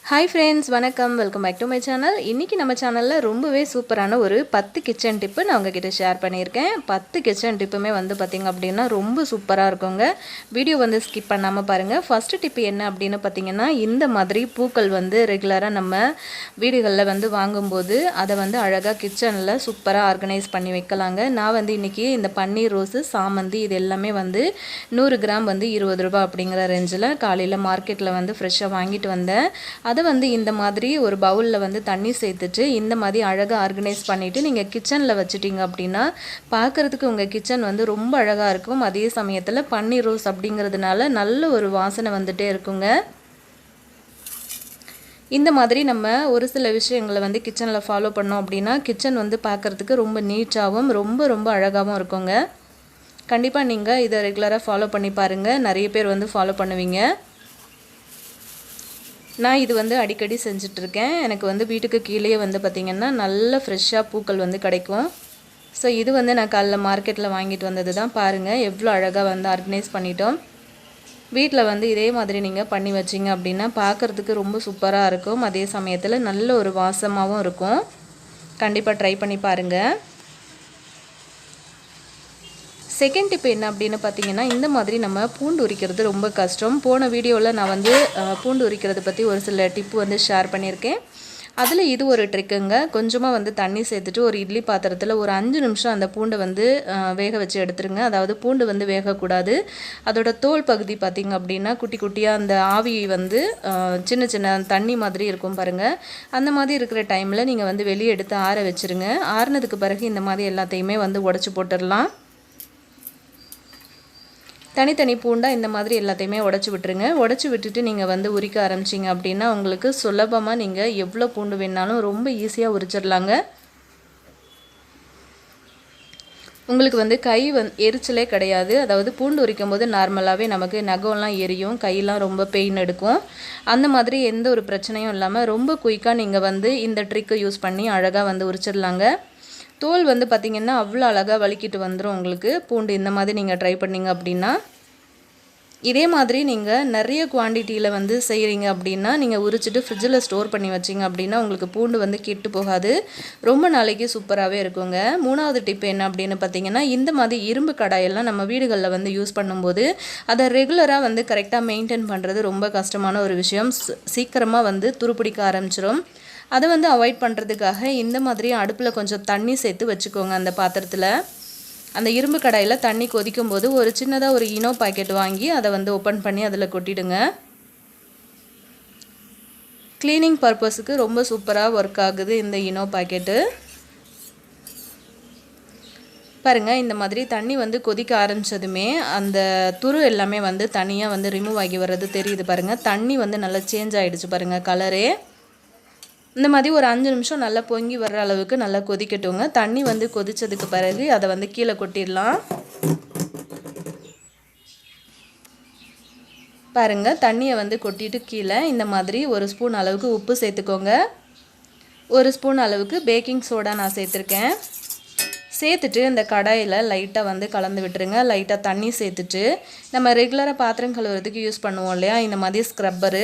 Hi friends, வணக்கம். Welcome back to my channel. இன்றைக்கி நம்ம சேனலில் ரொம்பவே சூப்பரான ஒரு 10 கிச்சன் டிப்பு நான் உங்ககிட்ட ஷேர் பண்ணியிருக்கேன். 10 கிச்சன் டிப்புமே பார்த்திங்க அப்படின்னா ரொம்ப சூப்பராக இருக்குங்க. வீடியோ ஸ்கிப் பண்ணாமல் பாருங்கள். ஃபஸ்ட்டு டிப்பு என்ன அப்படின்னு பார்த்திங்கன்னா, இந்த மாதிரி பூக்கள் ரெகுலராக நம்ம வீடுகளில் வாங்கும்போது அதை அழகாக கிச்சனில் சூப்பராக ஆர்கனைஸ் பண்ணி வைக்கலாங்க. நான் இன்றைக்கி இந்த பன்னீர் ரோஸு, சாமந்தி இது எல்லாமே 100 கிராம் 20 ரூபா அப்படிங்கிற ரேஞ்சில் காலையில் மார்க்கெட்டில் ஃப்ரெஷ்ஷாக வாங்கிட்டு வந்தேன். அதை இந்த மாதிரி ஒரு பவுலில் தண்ணி சேர்த்துட்டு இந்த மாதிரி அழகாக ஆர்கனைஸ் பண்ணிவிட்டு நீங்கள் கிச்சனில் வச்சுட்டிங்க அப்படின்னா பார்க்குறதுக்கு உங்கள் கிச்சன் ரொம்ப அழகாக இருக்கும். அதே சமயத்தில் பன்னீர் ரோஸ் அப்படிங்கிறதுனால நல்ல ஒரு வாசனை வந்துட்டே இருக்குங்க. இந்த மாதிரி நம்ம ஒரு சில விஷயங்களை கிச்சனில் ஃபாலோ பண்ணோம் அப்படின்னா கிச்சன் பார்க்குறதுக்கு ரொம்ப நீட்டாகவும் ரொம்ப அழகாகவும் இருக்குங்க. கண்டிப்பாக நீங்கள் இதை ரெகுலராக ஃபாலோ பண்ணி பாருங்கள். நிறைய பேர் ஃபாலோ பண்ணுவீங்க. நான் இது அடிக்கடி செஞ்சிட்ருக்கேன். எனக்கு வீட்டுக்கு கீழே பார்த்திங்கன்னா நல்ல ஃப்ரெஷ்ஷாக பூக்கள் கிடைக்கும். ஸோ இது நான் காலைல மார்க்கெட்டில் வாங்கிட்டு வந்தது தான். பாருங்கள் எவ்வளோ அழகாக ஆர்கனைஸ் பண்ணிட்டோம். வீட்டில் இதே மாதிரி நீங்கள் பண்ணி வச்சிங்க அப்படின்னா பார்க்குறதுக்கு ரொம்ப சூப்பராக இருக்கும். அதே சமயத்தில் நல்ல ஒரு வாசமாகவும் இருக்கும். கண்டிப்பாக ட்ரை பண்ணி பாருங்கள். செகண்ட் டிப் என்ன அப்படின்னு பார்த்தீங்கன்னா, இந்த மாதிரி நம்ம பூண்டு உரிக்கிறது ரொம்ப கஷ்டம். போன வீடியோவில் நான் பூண்டு உரிக்கிறது பற்றி ஒரு சில டிப்பு ஷேர் பண்ணியிருக்கேன். அதில் இது ஒரு ட்ரிக்குங்க. கொஞ்சமாக தண்ணி சேர்த்துட்டு ஒரு இட்லி பாத்திரத்தில் ஒரு 5 நிமிஷம் அந்த பூண்டை வேக வச்சு எடுத்துருங்க. அதாவது பூண்டு வேகக்கூடாது. அதோட தோல் பகுதி பார்த்திங்க அப்படின்னா குட்டி குட்டியாக அந்த ஆவி சின்ன சின்ன தண்ணி மாதிரி இருக்கும் பாருங்கள். அந்த மாதிரி இருக்கிற டைமில் நீங்கள் வெளியே எடுத்து ஆற வச்சுருங்க. ஆறுனதுக்கு பிறகு இந்த மாதிரி எல்லாத்தையுமே உடச்சி போட்டுடலாம். தனித்தனி பூண்டாக இந்த மாதிரி எல்லாத்தையுமே உடச்சி விட்டுருங்க. உடச்சி விட்டுட்டு நீங்கள் உரிக்க ஆரம்பிச்சிங்க அப்படின்னா உங்களுக்கு சுலபமாக நீங்கள் எவ்வளோ பூண்டு வேணாலும் ரொம்ப ஈஸியாக உரிச்சிடலாங்க. உங்களுக்கு கை எரிச்சலே கிடையாது. அதாவது பூண்டு உரிக்கும் போது நார்மலாகவே நமக்கு நகம்லாம் எரியும், கையெல்லாம் ரொம்ப பெயின் எடுக்கும். அந்த மாதிரி எந்த ஒரு பிரச்சனையும் இல்லாமல் ரொம்ப குயிக்காக நீங்கள் இந்த ட்ரிக்கை யூஸ் பண்ணி அழகாக உரிச்சிடலாங்க. தோல் பார்த்திங்கன்னா அவ்வளோ அழகாக வலிக்கிட்டு வந்துடும் உங்களுக்கு. பூண்டு இந்த மாதிரி நீங்கள் ட்ரை பண்ணிங்க அப்படின்னா, இதே மாதிரி நீங்கள் நிறைய குவான்டிட்டியில் செய்கிறீங்க அப்படின்னா நீங்கள் உரிச்சிட்டு ஃப்ரிட்ஜில் ஸ்டோர் பண்ணி வச்சிங்க அப்படின்னா உங்களுக்கு பூண்டு கெட்டு போகாது. ரொம்ப நாளைக்கு சூப்பராகவே இருக்குங்க. மூணாவது டிப் என்ன அப்படின்னு பார்த்தீங்கன்னா, இந்த மாதிரி இரும்பு கடாயெல்லாம் நம்ம வீடுகளில் யூஸ் பண்ணும்போது அதை ரெகுலராக கரெக்டாக மெயின்டைன் பண்ணுறது ரொம்ப கஷ்டமான ஒரு விஷயம். சீக்கிரமாக துருப்பிடிக்க ஆரம்பிச்சிடும். அதை அவாய்ட் பண்ணுறதுக்காக இந்த மாதிரி அடுப்பில் கொஞ்சம் தண்ணி சேர்த்து வச்சுக்கோங்க. அந்த பாத்திரத்தில் அந்த இரும்பு கடாயில் தண்ணி கொதிக்கும் போது ஒரு சின்னதாக ஒரு இனோ பாக்கெட் வாங்கி அதை ஓப்பன் பண்ணி அதில் கொட்டிடுங்க. க்ளீனிங் பர்பஸுக்கு ரொம்ப சூப்பராக ஒர்க் ஆகுது இந்த இனோ பாக்கெட்டு. பாருங்கள், இந்த மாதிரி தண்ணி கொதிக்க ஆரம்பித்ததுமே அந்த துரு எல்லாமே தனியாக ரிமூவ் ஆகி வர்றது தெரியுது பாருங்கள். தண்ணி நல்லா சேஞ்ச் ஆகிடுச்சு பாருங்கள் கலரே. இந்த மாதிரி ஒரு 5 நிமிஷம் நல்லா பொங்கி வர்ற அளவுக்கு நல்லா கொதிக்கட்டுங்க. தண்ணி கொதித்ததுக்கு பிறகு அதை கீழே கொட்டிடலாம். பாருங்கள், தண்ணியை கொட்டிட்டு கீழே இந்த மாதிரி ஒரு ஸ்பூன் அளவுக்கு உப்பு சேர்த்துக்கோங்க. ஒரு ஸ்பூன் அளவுக்கு பேக்கிங் சோடா நான் சேர்த்துருக்கேன். சேர்த்துட்டு இந்த கடாயில் லைட்டாக கலந்து விட்டுருங்க. லைட்டாக தண்ணி சேர்த்துட்டு நம்ம ரெகுலராக பாத்திரம் கழுவுறதுக்கு யூஸ் பண்ணுவோம் இல்லையா, இந்த மாதிரி ஸ்க்ரப்பரு,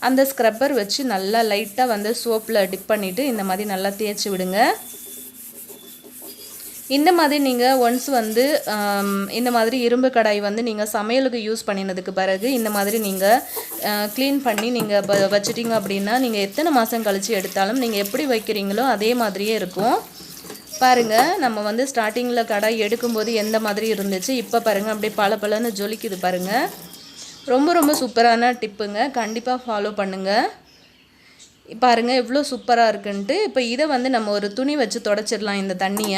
அந்த ஸ்க்ரப்பர் வச்சு நல்லா லைட்டாக சோப்பில் டிப் பண்ணிவிட்டு இந்த மாதிரி நல்லா தேய்ச்சி விடுங்க. இந்த மாதிரி நீங்கள் ஒன்ஸ் இந்த மாதிரி இரும்பு கடாய் நீங்கள் சமையலுக்கு யூஸ் பண்ணினதுக்கு பிறகு இந்த மாதிரி நீங்கள் க்ளீன் பண்ணி நீங்கள் வச்சிட்டிங்க அப்படின்னா நீங்கள் எத்தனை மாதம் கழித்து எடுத்தாலும் நீங்கள் எப்படி வைக்கிறீங்களோ அதே மாதிரியே இருக்கும். பாருங்கள், நம்ம ஸ்டார்டிங்கில் கடாய் எடுக்கும்போது எந்த மாதிரி இருந்துச்சு, இப்போ பாருங்கள் அப்படியே பளபளன்னு ஜொலிக்குது பாருங்கள். ரொம்ப சூப்பரான டிப்புங்க. கண்டிப்பாக ஃபாலோ பண்ணுங்கள். பாருங்கள் எவ்வளோ சூப்பராக இருக்குன்ட்டு. இப்போ இதை நம்ம ஒரு துணி வச்சு தொடச்சிடலாம். இந்த தண்ணி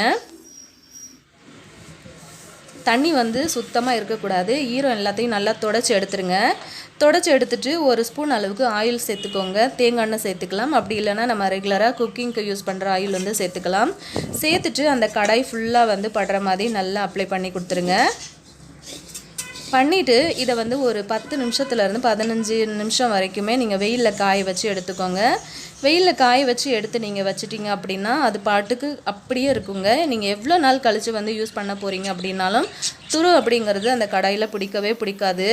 சுத்தமாக இருக்கக்கூடாது. ஈரம் எல்லாத்தையும் நல்லா தொடச்சி எடுத்துருங்க. தொடச்சி எடுத்துட்டு ஒரு ஸ்பூன் அளவுக்கு ஆயில் சேர்த்துக்கோங்க. தேங்காய் எண்ணெய் சேர்த்துக்கலாம். அப்படி இல்லைனா நம்ம ரெகுலராக குக்கிங்க்கு யூஸ் பண்ணுற ஆயில் சேர்த்துக்கலாம். சேர்த்துட்டு அந்த கடாய் ஃபுல்லாக படுற மாதிரி நல்லா அப்ளை பண்ணி கொடுத்துருங்க. பண்ணிவிட்டு இதை ஒரு 10 நிமிஷத்துலேருந்து 15 நிமிஷம் வரைக்குமே நீங்கள் வெயிலில் காய வச்சு எடுத்துக்கோங்க. வெயிலில் காய வச்சு எடுத்து நீங்கள் வச்சிட்டிங்க அப்படின்னா அது பாட்டுக்கு அப்படியே இருக்குங்க. நீங்கள் எவ்வளோ நாள் கழித்து யூஸ் பண்ண போகிறீங்க அப்படின்னாலும் துரு அப்படிங்கிறது அந்த கடாயில் பிடிக்கவே பிடிக்காது.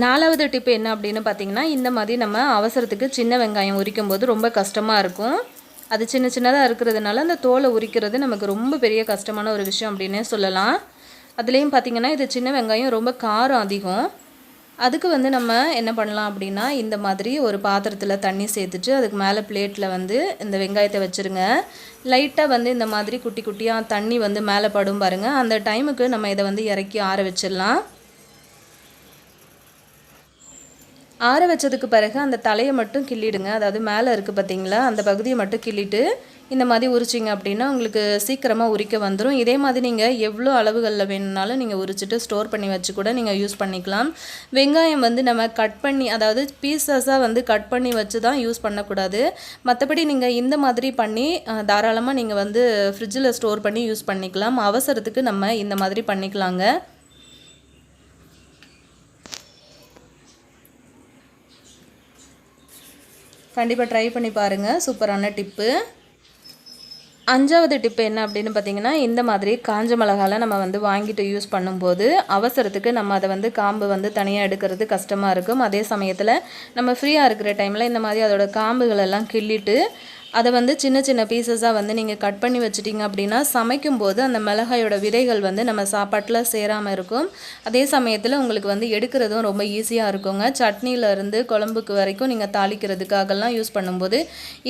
4வது டிப்பு என்ன அப்படின்னு பார்த்தீங்கன்னா, இந்த மாதிரி நம்ம அவசரத்துக்கு சின்ன வெங்காயம் உரிக்கும்போது ரொம்ப கஷ்டமாக இருக்கும். அது சின்ன சின்னதாக இருக்கிறதுனால அந்த தோலை உரிக்கிறது நமக்கு ரொம்ப பெரிய கஷ்டமான ஒரு விஷயம் அப்படின்னே சொல்லலாம். அதுலேயும் பார்த்திங்கன்னா இது சின்ன வெங்காயம் ரொம்ப காரம் அதிகம். அதுக்கு வந்து நம்ம என்ன பண்ணலாம் அப்படின்னா, இந்த மாதிரி ஒரு பாத்திரத்தில் தண்ணி சேர்த்துட்டு அதுக்கு மேலே பிளேட்டில் வந்து இந்த வெங்காயத்தை வச்சுருங்க. லைட்டாக வந்து இந்த மாதிரி குட்டி குட்டியாக தண்ணி வந்து மேலே படும் பாருங்கள். அந்த டைமுக்கு நம்ம இதை வந்து இறக்கி ஆற வச்சிடலாம். ஆற வச்சதுக்கு பிறகு அந்த தலையை மட்டும் கிள்ளிடுங்க. அதாவது மேலே இருக்குது பார்த்தீங்களா, அந்த பகுதியை மட்டும் கிள்ளிட்டு இந்த மாதிரி உரிச்சிங்க அப்படின்னா உங்களுக்கு சீக்கிரமாக உரிக்க வந்துடும். இதே மாதிரி நீங்கள் எவ்வளோ அளவுகளில் வேணும்னாலும் நீங்கள் உரிச்சிட்டு ஸ்டோர் பண்ணி வச்சு கூட நீங்கள் யூஸ் பண்ணிக்கலாம். வெங்காயம் வந்து நம்ம கட் பண்ணி, அதாவது பீசஸாக வந்து கட் பண்ணி வச்சு தான் யூஸ் பண்ணக்கூடாது. மற்றபடி நீங்கள் இந்த மாதிரி பண்ணி தாராளமாக நீங்கள் வந்து ஃப்ரிட்ஜில் ஸ்டோர் பண்ணி யூஸ் பண்ணிக்கலாம். அவசரத்துக்கு நம்ம இந்த மாதிரி பண்ணிக்கலாங்க. கண்டிப்பாக ட்ரை பண்ணி பாருங்கள். சூப்பரான டிப்பு. 5வது டிப்பு என்ன அப்படின்னு பார்த்தீங்கன்னா, இந்த மாதிரி காஞ்ச மிளகாலாம் நம்ம வந்து வாங்கிட்டு யூஸ் பண்ணும்போது அவசரத்துக்கு நம்ம அதை வந்து காம்பு வந்து தனியாக எடுக்கிறது கஷ்டமாக இருக்கும். அதே சமயத்தில் நம்ம ஃப்ரீயாக இருக்கிற டைமில் இந்த மாதிரி அதோட காம்புகளெல்லாம் கிள்ளிட்டு அதை வந்து சின்ன சின்ன பீசஸாக வந்து நீங்கள் கட் பண்ணி வச்சிட்டிங்க அப்படின்னா சமைக்கும்போது அந்த மிளகாயோட விதைகள் வந்து நம்ம சாப்பாட்டில் சேராமல் இருக்கும். அதே சமயத்தில் உங்களுக்கு வந்து எடுக்கிறதும் ரொம்ப ஈஸியாக இருக்குங்க. சட்னியிலேருந்து குழம்புக்கு வரைக்கும் நீங்கள் தாளிக்கிறதுக்காகலாம் யூஸ் பண்ணும்போது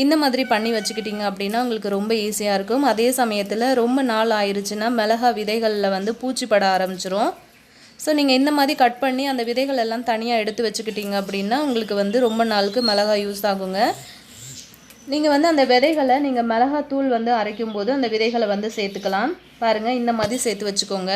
இந்த மாதிரி பண்ணி வச்சுக்கிட்டிங்க அப்படின்னா உங்களுக்கு ரொம்ப ஈஸியாக இருக்கும். அதே சமயத்தில் ரொம்ப நாள் ஆயிடுச்சுன்னா மிளகா விதைகளில் வந்து பூச்சி பட ஆரம்பிச்சிரும். ஸோ நீங்கள் இந்த மாதிரி கட் பண்ணி அந்த விதைகள் எல்லாம் தனியாக எடுத்து வச்சுக்கிட்டிங்க அப்படின்னா உங்களுக்கு வந்து ரொம்ப நாளுக்கு மிளகா யூஸ் ஆகுங்க. நீங்கள் வந்து அந்த விதைகளை நீங்கள் மிளகாத்தூள் வந்து அரைக்கும்போது அந்த விதைகளை வந்து சேர்த்துக்கலாம். பாருங்கள், இந்த மாதிரி சேர்த்து வச்சுக்கோங்க.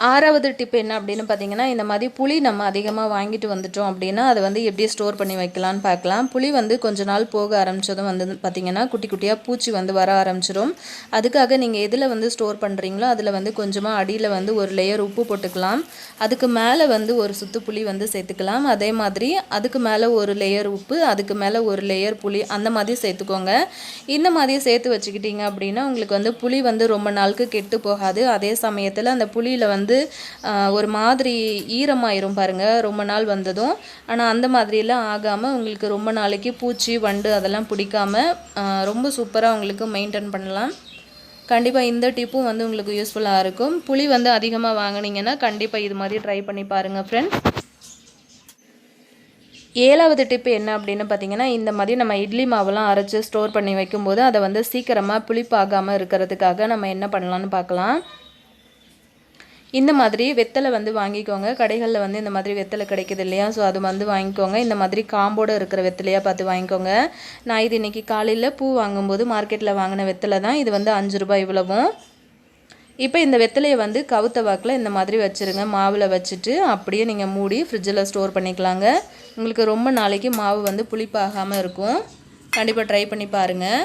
6வது டிப் என்ன அப்படின்னு பார்த்தீங்கன்னா, இந்த மாதிரி புளி நம்ம அதிகமாக வாங்கிட்டு வந்துட்டோம் அப்படின்னா அதை வந்து எப்படி ஸ்டோர் பண்ணி வைக்கலான்னு பார்க்கலாம். புளி வந்து கொஞ்ச நாள் போக ஆரம்பித்ததும் வந்து பார்த்திங்கன்னா குட்டி குட்டியாக பூச்சி வந்து வர ஆரம்பிச்சிடும். அதுக்காக நீங்கள் எதில் வந்து ஸ்டோர் பண்ணுறீங்களோ அதில் வந்து கொஞ்சமாக அடியில் வந்து ஒரு லேயர் உப்பு போட்டுக்கலாம். அதுக்கு மேலே வந்து ஒரு சுத்து புளி வந்து சேர்த்துக்கலாம். அதே மாதிரி அதுக்கு மேலே ஒரு லேயர் உப்பு, அதுக்கு மேலே ஒரு லேயர் புளி, அந்த மாதிரி சேர்த்துக்கோங்க. இந்த மாதிரி சேர்த்து வச்சுக்கிட்டிங்க அப்படின்னா உங்களுக்கு வந்து புளி வந்து ரொம்ப நாளுக்கு கெட்டு போகாது. அதே சமயத்தில் அந்த புளியில் வந்து ஒரு மாதிரி ஈரமாயிரும் பாருங்கள் ரொம்ப நாள் வந்ததும். ஆனால் அந்த மாதிரிலாம் ஆகாமல் உங்களுக்கு ரொம்ப நாளைக்கு பூச்சி வண்டு அதெல்லாம் பிடிக்காமல் ரொம்ப சூப்பராக உங்களுக்கு மெயின்டைன் பண்ணலாம். கண்டிப்பாக இந்த டிப்பும் வந்து உங்களுக்கு யூஸ்ஃபுல்லாக இருக்கும். புளி வந்து அதிகமாக வாங்கினீங்கன்னா கண்டிப்பாக இது மாதிரி ட்ரை பண்ணி பாருங்கள் ஃப்ரெண்ட்ஸ். 7வது டிப்பு என்ன அப்படின்னு பார்த்தீங்கன்னா, இந்த மாதிரி நம்ம இட்லி மாவெல்லாம் அரைச்சி ஸ்டோர் பண்ணி வைக்கும்போது அதை வந்து சீக்கிரமாக புளிப்பாகாமல் இருக்கிறதுக்காக நம்ம என்ன பண்ணலான்னு பார்க்கலாம். இந்த மாதிரி வெத்தலை வந்து வாங்கிக்கோங்க. கடைகளில் வந்து இந்த மாதிரி வெத்தலை கிடைக்குது இல்லையா, ஸோ அது வந்து வாங்கிக்கோங்க. இந்த மாதிரி காம்போடு இருக்கிற வெத்தலையாக பார்த்து வாங்கிக்கோங்க. நான் இது இன்றைக்கி காலையில் பூ வாங்கும்போது மார்க்கெட்டில் வாங்கின வெத்தலை தான். இது வந்து 5 ரூபாய் இவ்வளவும். இப்போ இந்த வெத்தலையை வந்து கவுத்த வாக்கில் இந்த மாதிரி வச்சுருங்க. மாவில் வச்சுட்டு அப்படியே நீங்கள் மூடி ஃப்ரிட்ஜில் ஸ்டோர் பண்ணிக்கலாங்க. உங்களுக்கு ரொம்ப நாளைக்கு மாவு வந்து புளிப்பாகாமல் இருக்கும். கண்டிப்பாக ட்ரை பண்ணி பாருங்கள்.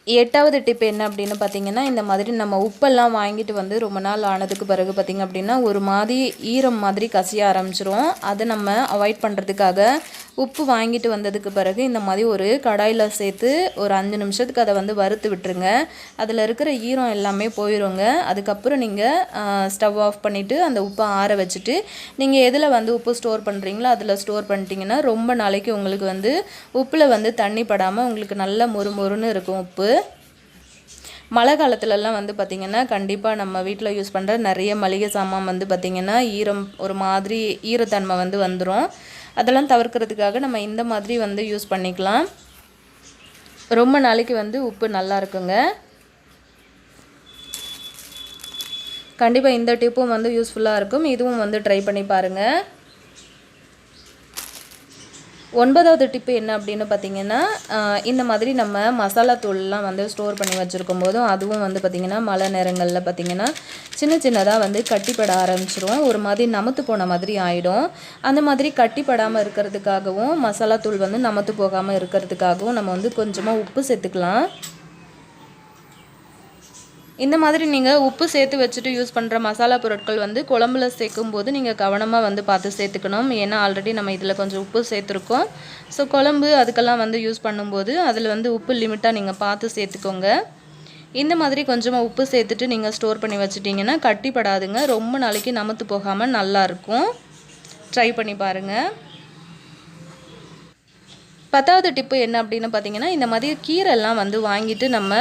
8வது டிப் என்ன அப்படின்னு பார்த்தீங்கன்னா, இந்த மாதிரி நம்ம உப்பெல்லாம் வாங்கிட்டு வந்து ரொம்ப நாள் ஆனதுக்கு பிறகு பார்த்திங்க அப்படின்னா ஒரு மாதிரி ஈரம் மாதிரி கசிய ஆரம்பிச்சிரும். அதை நம்ம அவாய்ட் பண்ணுறதுக்காக உப்பு வாங்கிட்டு வந்ததுக்கு பிறகு இந்த மாதிரி ஒரு கடாயில் சேர்த்து ஒரு 5 நிமிஷத்துக்கு அதை வந்து வறுத்து விட்டுருங்க. அதில் இருக்கிற ஈரம் எல்லாமே போயிடுங்க. அதுக்கப்புறம் நீங்கள் ஸ்டவ் ஆஃப் பண்ணிவிட்டு அந்த உப்பை ஆற வச்சுட்டு நீங்கள் எதில் வந்து உப்பு ஸ்டோர் பண்ணுறீங்களோ அதில் ஸ்டோர் பண்ணிட்டீங்கன்னா ரொம்ப நாளைக்கு உங்களுக்கு வந்து உப்பில் வந்து தண்ணி படாமல் உங்களுக்கு நல்ல மொறுமொறுன்னு இருக்கும் உப்பு. மழை காலத்துலலாம் வந்து பார்த்திங்கன்னா கண்டிப்பாக நம்ம வீட்டில் யூஸ் பண்ணுற நிறைய மளிகை சாமான் வந்து பார்த்திங்கன்னா ஈரம் ஒரு மாதிரி ஈரத்தன்மை வந்து வந்துடும். அதெல்லாம் தவிர்க்கிறதுக்காக நம்ம இந்த மாதிரி வந்து யூஸ் பண்ணிக்கலாம். ரொம்ப நாளைக்கு வந்து உப்பு நல்லா இருக்குங்க. கண்டிப்பாக இந்த டிப்பும் வந்து யூஸ்ஃபுல்லாக இருக்கும். இதுவும் வந்து ட்ரை பண்ணி பாருங்கள். 9வது டிப்பு என்ன அப்படின்னு பார்த்தீங்கன்னா, இந்த மாதிரி நம்ம மசாலா தூள்லாம் வந்து ஸ்டோர் பண்ணி வச்சுருக்கும் போதும் அதுவும் வந்து பார்த்திங்கன்னா மழை நேரங்களில் பார்த்திங்கன்னா சின்ன சின்னதாக வந்து கட்டிப்பட ஆரம்பிச்சிரும். ஒரு மாதிரி நமத்து போன மாதிரி ஆகிடும். அந்த மாதிரி கட்டிப்படாமல் இருக்கிறதுக்காகவும் மசாலா தூள் வந்து நமத்து போகாமல் இருக்கிறதுக்காகவும் நம்ம வந்து கொஞ்சமாக உப்பு சேர்த்துக்கலாம். இந்த மாதிரி நீங்கள் உப்பு சேர்த்து வச்சுட்டு யூஸ் பண்ணுற மசாலா பொருட்கள் வந்து குழம்புல சேர்க்கும்போது நீங்கள் கவனமாக வந்து பார்த்து சேர்த்துக்கணும். ஏன்னா ஆல்ரெடி நம்ம இதில் கொஞ்சம் உப்பு சேர்த்துருக்கோம். ஸோ குழம்பு அதுக்கெல்லாம் வந்து யூஸ் பண்ணும்போது அதில் வந்து உப்பு லிமிட்டாக நீங்கள் பார்த்து சேர்த்துக்கோங்க. இந்த மாதிரி கொஞ்சமாக உப்பு சேர்த்துட்டு நீங்கள் ஸ்டோர் பண்ணி வச்சுட்டிங்கன்னா கட்டிப்படாதுங்க. ரொம்ப நாளைக்கு நமத்து போகாமல் நல்லாயிருக்கும். ட்ரை பண்ணி பாருங்கள். 10வது டிப்பு என்ன அப்படின்னு பார்த்தீங்கன்னா, இந்த மாதிரி கீரைலாம் வந்து வாங்கிட்டு நம்ம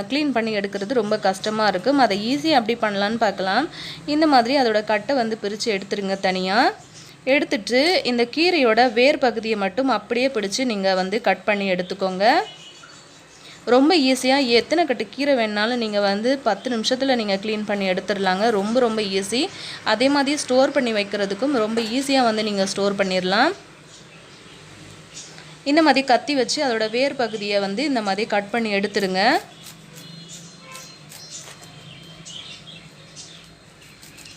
க்ளீன் பண்ணி எடுக்கிறது ரொம்ப கஷ்டமாக இருக்கும். அதை ஈஸியாக எப்படி பண்ணலான்னு பார்க்கலாம். இந்த மாதிரி அதோட கட்டை வந்து பிரித்து எடுத்துருங்க தனியாக. எடுத்துட்டு இந்த கீரையோட வேர் பகுதியை மட்டும் அப்படியே பிடிச்சி நீங்கள் வந்து கட் பண்ணி எடுத்துக்கோங்க. ரொம்ப ஈஸியாக எத்தனை கட்டு கீரை வேணுனாலும் நீங்கள் வந்து 10 நிமிஷத்தில் நீங்கள் க்ளீன் பண்ணி எடுத்துடலாங்க. ரொம்ப ரொம்ப ஈஸி. அதே மாதிரி ஸ்டோர் பண்ணி வைக்கிறதுக்கும் ரொம்ப ஈஸியாக வந்து நீங்கள் ஸ்டோர் பண்ணிடலாம். இந்த மாதிரி கத்தி வச்சு அதோட வேர் பகுதியை வந்து இந்த மாதிரி கட் பண்ணி எடுத்துடுங்க.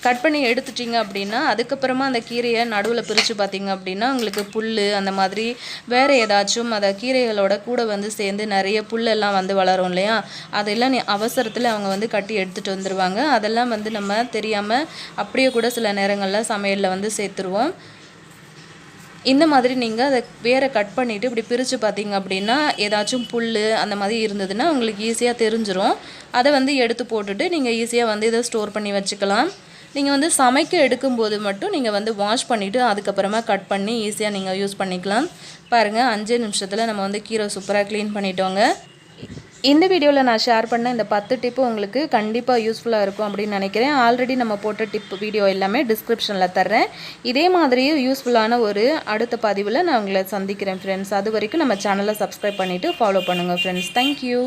கட் பண்ணி எடுத்துட்டிங்க அப்படின்னா அதுக்கப்புறமா அந்த கீரையை நடுவில் பிரித்து பார்த்திங்க அப்படின்னா உங்களுக்கு புல் அந்த மாதிரி வேறு ஏதாச்சும் அந்த கீரைகளோட கூட வந்து சேர்ந்து நிறைய புல்லெல்லாம் வந்து வளரும் இல்லையா, அதெல்லாம் அவசரத்தில் அவங்க வந்து கட்டி எடுத்துகிட்டு வந்துடுவாங்க. அதெல்லாம் வந்து நம்ம தெரியாமல் அப்படியே கூட சில நேரங்களில் சமையலில் வந்து சேர்த்துருவோம். இந்த மாதிரி நீங்கள் அதை வேற கட் பண்ணிவிட்டு இப்படி பிரித்து பார்த்தீங்க அப்படின்னா ஏதாச்சும் புல் அந்த மாதிரி இருந்ததுன்னா உங்களுக்கு ஈஸியாக தெரிஞ்சிடும். அதை வந்து எடுத்து போட்டுட்டு நீங்கள் ஈஸியாக வந்து இதை ஸ்டோர் பண்ணி வச்சுக்கலாம். நீங்கள் வந்து சமைக்க எடுக்கும்போது மட்டும் நீங்கள் வந்து வாஷ் பண்ணிவிட்டு அதுக்கப்புறமா கட் பண்ணி ஈஸியாக நீங்கள் யூஸ் பண்ணிக்கலாம். பாருங்கள் 5 நிமிஷத்தில் நம்ம வந்து கீரை சூப்பராக க்ளீன் பண்ணிட்டோங்க. இந்த வீடியோவில் நான் ஷேர் பண்ண இந்த 10 டிப்பு உங்களுக்கு கண்டிப்பாக யூஸ்ஃபுல்லாக இருக்கும் அப்படின்னு நினைக்கிறேன். ஆல்ரெடி நம்ம போட்ட டிப் வீடியோ எல்லாமே டிஸ்கிரிப்ஷனில் தர்றேன். இதே மாதிரி யூஸ்ஃபுல்லான ஒரு அடுத்த பதிவில் நான் உங்களை சந்திக்கிறேன் ஃப்ரெண்ட்ஸ். அது வரைக்கும் நம்ம சேனலை சப்ஸ்கிரைப் பண்ணிவிட்டு ஃபாலோ பண்ணுங்கள் ஃப்ரெண்ட்ஸ். தேங்க்யூ.